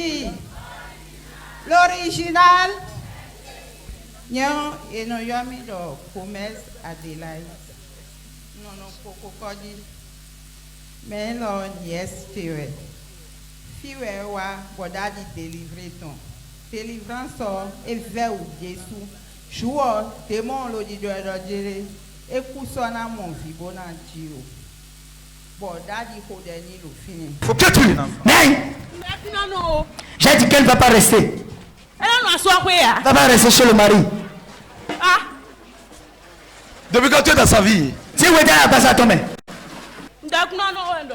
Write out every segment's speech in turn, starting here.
Qui? L'original. Nyon, et non, y'a mis de promesse Adélaïde. Non, non, Coco Cody. Mais non, yes, tu es. Fiwe wa, boda di délivrer ton. Délivrance et vers ou Jésus. Joua, démon lo di doit dire. Et coussona mon vibo na Dio. Boda di hodeni lo fini. Faut que tu. Non. J'ai dit qu'elle ne va pas rester. Elle ne va pas rester chez le mari. Ah. Depuis quand tu es dans sa vie? Si vous êtes à la base à tomber.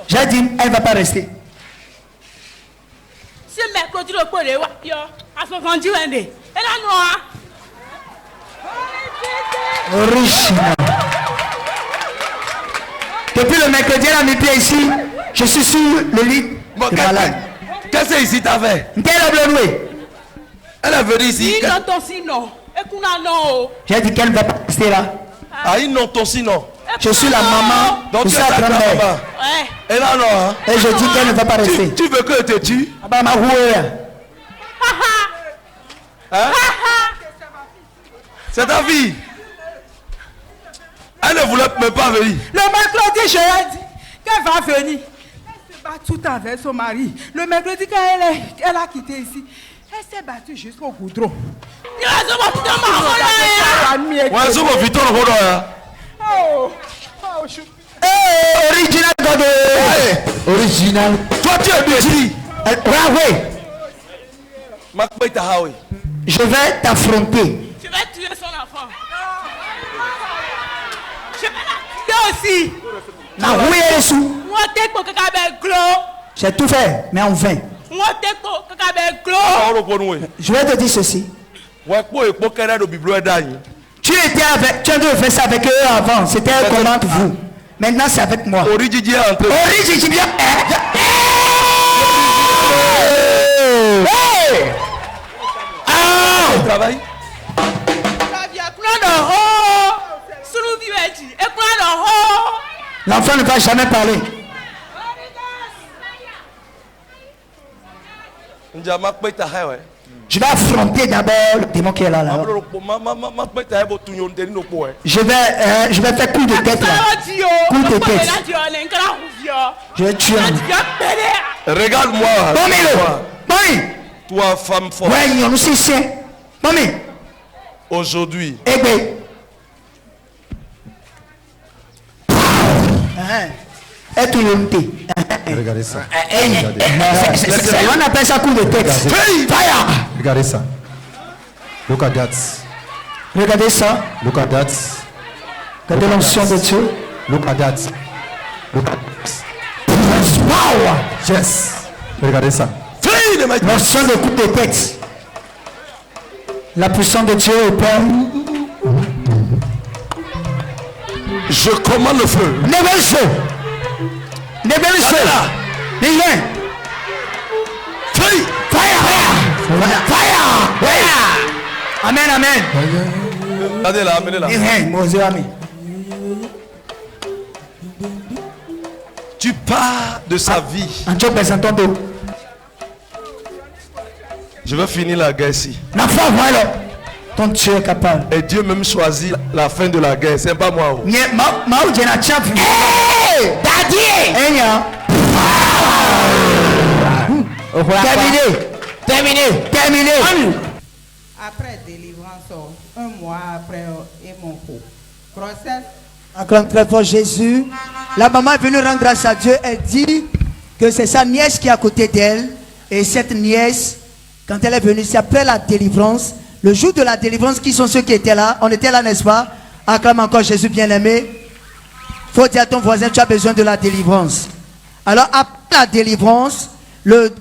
J'ai dit elle ne va pas rester. Si mercredi le pot de Wapio, à son vendu un dé. Elle a noir. Original. Depuis le mercredi, elle a mis pied ici. Je suis sur le lit. Bon, qu'est-ce que ici t'as fait? Elle est venue ici. J'ai dit qu'elle ne va pas rester là. Ah, il non ton sinon. Je suis la maman. Donc tu es ta grand-mère. Et là non. Hein? Et je dis qu'elle ne va pas rester. Tu veux que je te tue? Hein? C'est ta fille. Elle ne voulait même pas venir. Le mercredi, je lui ai dit qu'elle va venir. Elle se bat tout avec son mari. Le mercredi, quand elle a quitté ici, elle s'est battue jusqu'au goudron. Original God. Original. Toi tu es ici. Je vais t'affronter. Tu vas tuer son enfant. Je vais la tuer aussi. J'ai tout fait, mais en vain. Je vais te dire ceci. Tu étais avec, tu as dû faire ça avec eux avant. C'était un combat pour vous. Maintenant c'est avec moi. Travail. L'enfant ne va jamais parler. Je vais affronter d'abord le démon qui est là. Je vais faire coup de tête là. Coup de tête. Je vais tuer. Regarde-moi. Toi, femme forte. Aujourd'hui. Regardez ça. On appelle ça coup de tête. Fire. Regardez ça. Look at that. Regardez ça. Look at that. Regardez l'onction de Dieu. Look at that. Look at that. Power. Yes. Regardez ça. L'onction de coup de tête. La puissance de Dieu au Père. Je commande le feu. Levez le feu. Levez le feu. Fire. Amen, amen. Regardez là, amenez-la. Tu pars de sa vie. Je veux finir la guerre ici. Ton Dieu est capable. Et Dieu même choisit la fin de la guerre. C'est pas moi. Terminé. Après délivrance, un mois après, et mon coup. Grossesse. Acclame très fort Jésus. La maman est venue rendre grâce à Dieu. Elle dit que c'est sa nièce qui est à côté d'elle. Et cette nièce, quand elle est venue, c'est après la délivrance. Le jour de la délivrance, qui sont ceux qui étaient là? On était là, n'est-ce pas? Acclame encore Jésus bien-aimé. Faut dire à ton voisin, tu as besoin de la délivrance. Alors, après la délivrance,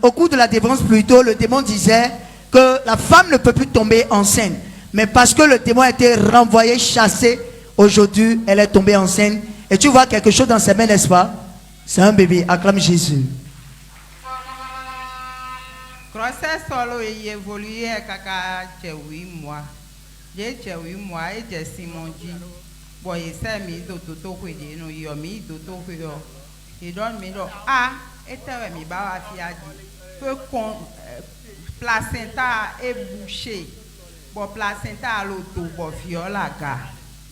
au cours de la délivrance plutôt, le démon disait que la femme ne peut plus tomber enceinte. Mais parce que le démon a été renvoyé, chassé, aujourd'hui, elle est tombée enceinte. Et tu vois quelque chose dans ses mains, n'est-ce pas? C'est un bébé. Acclame Jésus. Grossesse solo évolué kaka 8 mois. J'ai 8 mois et j'ai Simon dit bon il s'est mis d'auto kwede no yomi d'auto kwedo. Il donne mi do ah et mi ba wa fi adi. que placenta est bouché. Bon, placenta à l'auto, bon, viola, gars.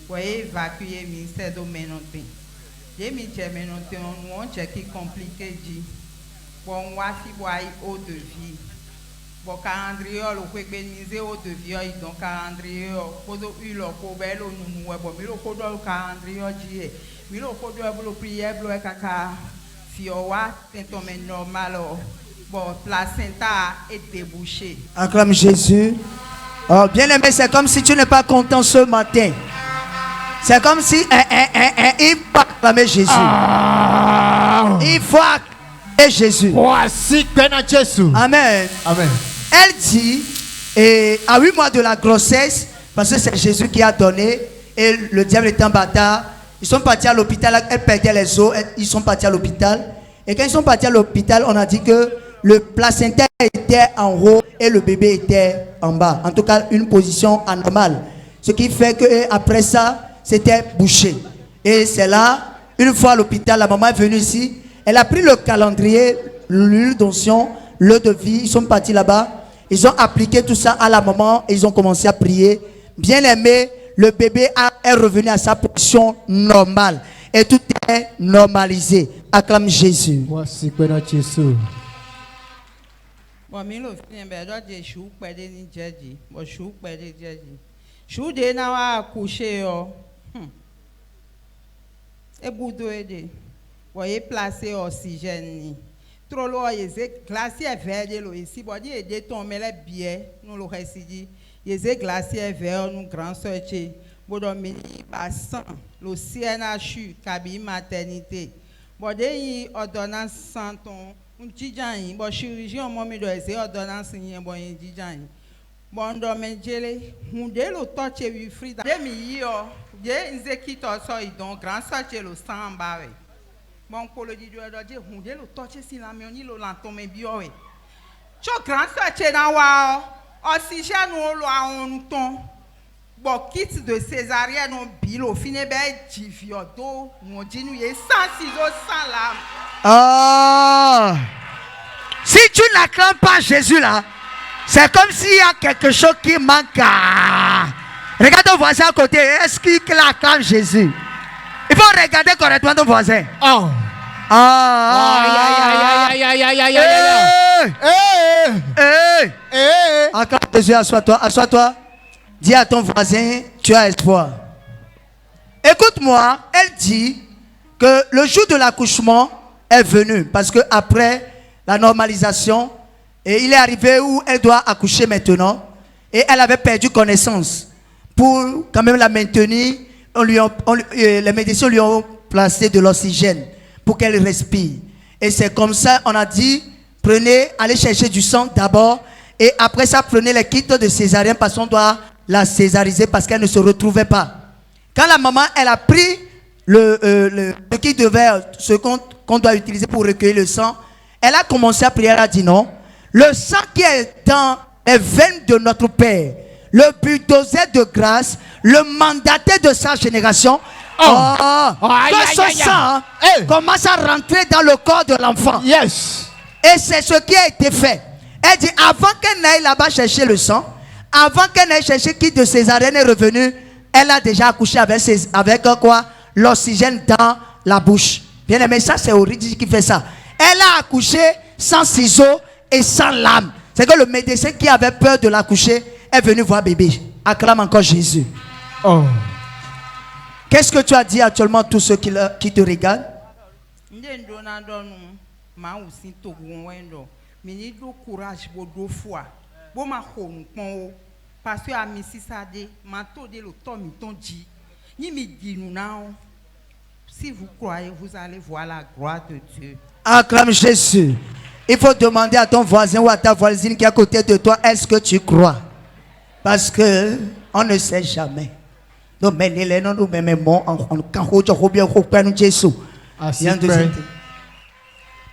Pour évacuer le ministère de Ménonté. J'ai mis le Ménonté, on a qui compliqué, dit. Bon, on va faire eau de vie. Bon, calendrier, le quick bénisé eau de vie, donc calendrier, pour eu le cobel, nous, bon, mais le codol calendrier, dit. Mais le codol, le prière, le caca, fiowa, c'est un normal. Bon, placenta est débouché. Acclame Jésus. Oh, bien aimé, c'est comme si tu n'es pas content ce matin. C'est comme si il faut acclamer Jésus. Il faut acclamer Jésus. Voici Jésus. Amen. Amen. Elle dit, et à 8 mois de la grossesse, parce que c'est Jésus qui a donné, et le diable est un bâtard, ils sont partis à l'hôpital, elle perdait les os, ils sont partis à l'hôpital. Et quand ils sont partis à l'hôpital, on a dit que le placenta était en haut et le bébé était en bas. En tout cas, une position anormale. Ce qui fait que après ça, c'était bouché. Et c'est là, une fois à l'hôpital, la maman est venue ici. Elle a pris le calendrier, l'huile d'onction, l'eau de vie. Ils sont partis là-bas. Ils ont appliqué tout ça à la maman et ils ont commencé à prier. Bien aimé, le bébé est revenu à sa position normale. Et tout est normalisé. Acclame Jésus. Voici Jésus. Bon, milo fini be do je shu pede ni jeji. Bon, shu pede jeji. Shu de na wa accoucher yo. E boudo ede. Bon, e placer oxygène ni. Trop lo yeze glacier vert lo ici. Bon, di aider ton mele bien, nous le récidi. Yeze glacier vert nous grand sorti. Bon, do mini bassin, le CNHU, cabine maternité. Bon, de yi ordonnance santon. Un bon chirurgien mon me doit essayer ordonnance ni bon dijan bon do me jele hunde lo touche wi free da mi yo je nze kito so idon grand sache lo samba we bon ko lo di do je hunde lo touche si la mi oni lo lanton me bi o we cho grand sache na wa oxygène lo a on ton bon kit de césarienne on bilo fine be jivio do mo dinu ye sans ciseaux sans lame. Ah! Si tu n'acclames pas Jésus là, c'est comme s'il y a quelque chose qui manque. Regarde ton voisin à côté. Est-ce qu'il acclame Jésus? Il faut regarder correctement ton voisin. Oh! Acclame Jésus, assois-toi, assois-toi. Dis à ton voisin, tu as espoir. Écoute-moi, elle dit que le jour de l'accouchement est venu parce que après la normalisation, et il est arrivé où elle doit accoucher maintenant et elle avait perdu connaissance. Pour quand même la maintenir, les médecins lui ont placé de l'oxygène pour qu'elle respire. Et c'est comme ça, on a dit, allez chercher du sang d'abord et après ça, prenez les kits de césarienne parce qu'on doit la césariser parce qu'elle ne se retrouvait pas. Quand la maman, elle a pris le kit de verre, ce qu'on doit utiliser pour recueillir le sang, elle a commencé à prier, elle a dit non. Le sang qui est dans les veines de notre Père, le bulldozer de grâce, le mandataire de sa génération, que ce sang commence à rentrer dans le corps de l'enfant. Yes. Et c'est ce qui a été fait. Elle dit, avant qu'elle n'aille là-bas chercher le sang, avant qu'elle n'aille chercher qui de césarienne est revenu, elle a déjà accouché avec quoi? L'oxygène dans la bouche. Bien aimé, ça c'est Origi qui fait ça. Elle a accouché sans ciseaux et sans lame. C'est que le médecin qui avait peur de l'accoucher est venu voir bébé. Acclame encore Jésus. Oh. Qu'est-ce que tu as dit actuellement à tous ceux qui te regardent? Courage pour fois. Bon ma parce que à Messi Sade, manteau de l'automne dit, ni me dit nous non. Si vous croyez, vous allez voir la gloire de Dieu. Acclame Jésus. Il faut demander à ton voisin ou à ta voisine qui est à côté de toi, est-ce que tu crois? Parce que on ne sait jamais. Donc, mais les noms nous même Jésus.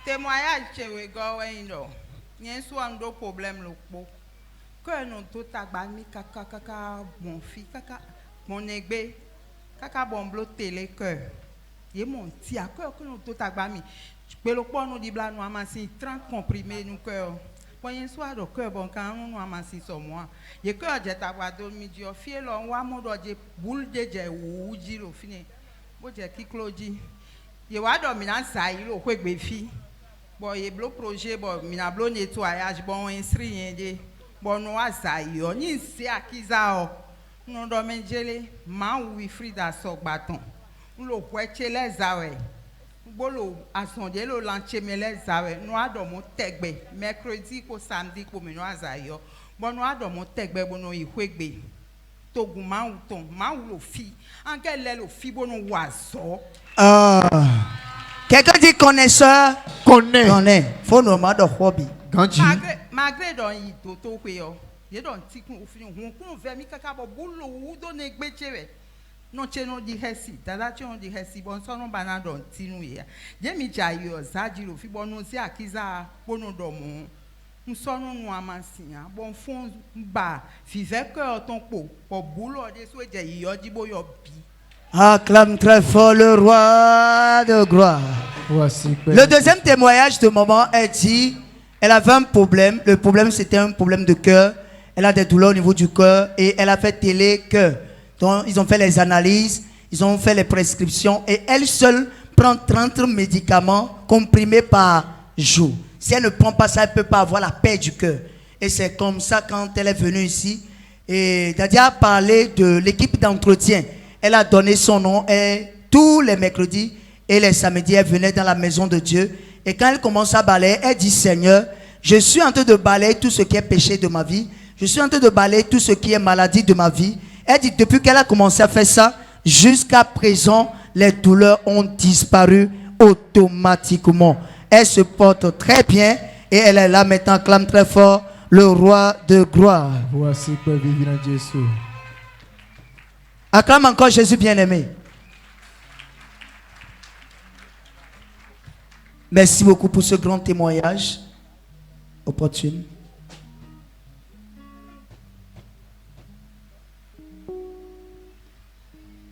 Témoignage chez Wegoendo. Il y a un problème que nous tout agbanmi kaka mon fils kaka mon égbé kaka bon blot télé cœur Et mon petit à cœur que nous tout agbami. Je peux pas nous dire là nous amasser 30 comprimés nous cœur. Pour un soir de cœur bon quand nous amasser sur moi. Et cœur j'ai t'avoir dormi du fiel on va mon doje boule de j'ai ou jilo fini. Bon j'ai qui clodi. Et va dormir dans ça il au quoi béfi. Bon il blo projet bon mina blo nettoyage bon inscrit yende. Bon nous a ça yo ni c'est akiza o. Nous dormons gelé ma ou frida sok bâton. Nous poète les zawe. Bolo asondé le lanche me les zawe. Nous a dormi tegbe mercredi ko samedi ko me nous a zayo. Bon nous a dormi tegbe bon nous y kwegbe. Toguma ou ton ma ou lo fi. En quel est le fi bon nous oiseau. Quelqu'un dit connaisseur, connaît. Faut nous mettre de hobby. Malgré dans y toto kweyo. Ye don ti kun ofin hun ve mi kaka bo bulo u do ne gbechewe. Non che non di hesi, dada che non di hesi bon so non bana don ti nu ya. Je mi jayo zaji lo fi bon no si akiza bono do mo. Nous sommes nous amansia. Bon fond ba vive cœur ton po pour bulo de so je yo di bo yo bi. Acclame très fort le roi de gloire. Le deuxième témoignage de maman, elle dit, elle avait un problème. Le problème c'était un problème de cœur. Elle a des douleurs au niveau du cœur et elle a fait télé-cœur. Donc ils ont fait les analyses, ils ont fait les prescriptions et elle seule prend 30 médicaments comprimés par jour. Si elle ne prend pas ça, elle ne peut pas avoir la paix du cœur. Et c'est comme ça quand elle est venue ici. Et Dadia a parlé de l'équipe d'entretien. Elle a donné son nom et tous les mercredis et les samedis, elle venait dans la maison de Dieu. Et quand elle commence à balayer, elle dit, Seigneur, je suis en train de balayer tout ce qui est péché de ma vie. Je suis en train de balayer tout ce qui est maladie de ma vie. Elle dit, depuis qu'elle a commencé à faire ça, jusqu'à présent, les douleurs ont disparu automatiquement. Elle se porte très bien et elle est là maintenant, clame très fort, le roi de gloire. Voici quoi vivre en Jésus. Acclame encore Jésus bien-aimé. Merci beaucoup pour ce grand témoignage opportun.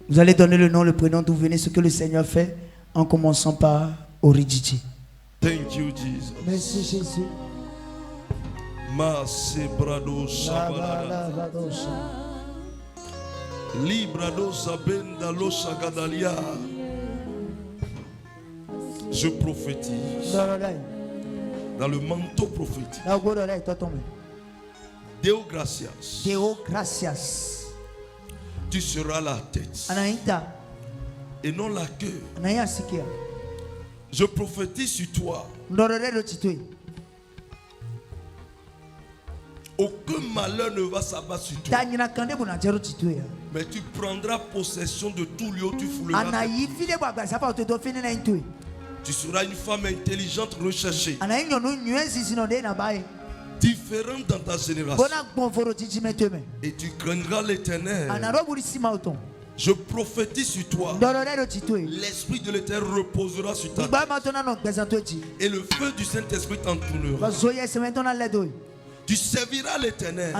Vous allez donner le nom, le prénom d'où venez, ce que le Seigneur fait, en commençant par Oridjiji. Thank you, Jesus. Merci Jésus. Masebrado Sabarada. Librado Sabenda Losagadalia. Je prophétise dans le manteau prophétique. Deo gracias. Deo gracias. Tu seras la tête et non la queue. Je prophétise sur toi. Aucun malheur ne va s'abattre sur toi. Mais tu prendras possession de tout lieu où tu fouleras. Tu seras une femme intelligente recherchée. Différente dans ta génération. Et tu craindras l'Éternel. Je prophétise sur toi. L'Esprit de l'Éternel reposera sur ta tête. Et le feu du Saint-Esprit t'entourera. Tu serviras l'Éternel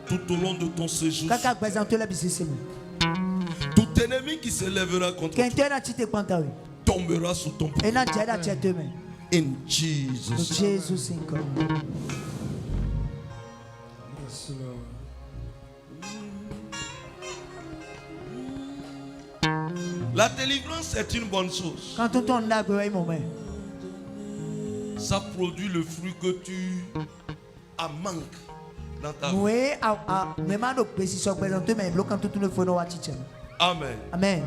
tout au long de ton séjour. Tout ennemi qui se lèvera contre toi tombera sous ton pouvoir. In Jesus' name. La délivrance est une bonne chose. Ça produit le fruit que tu as manque dans ta vie. Amen. Amen.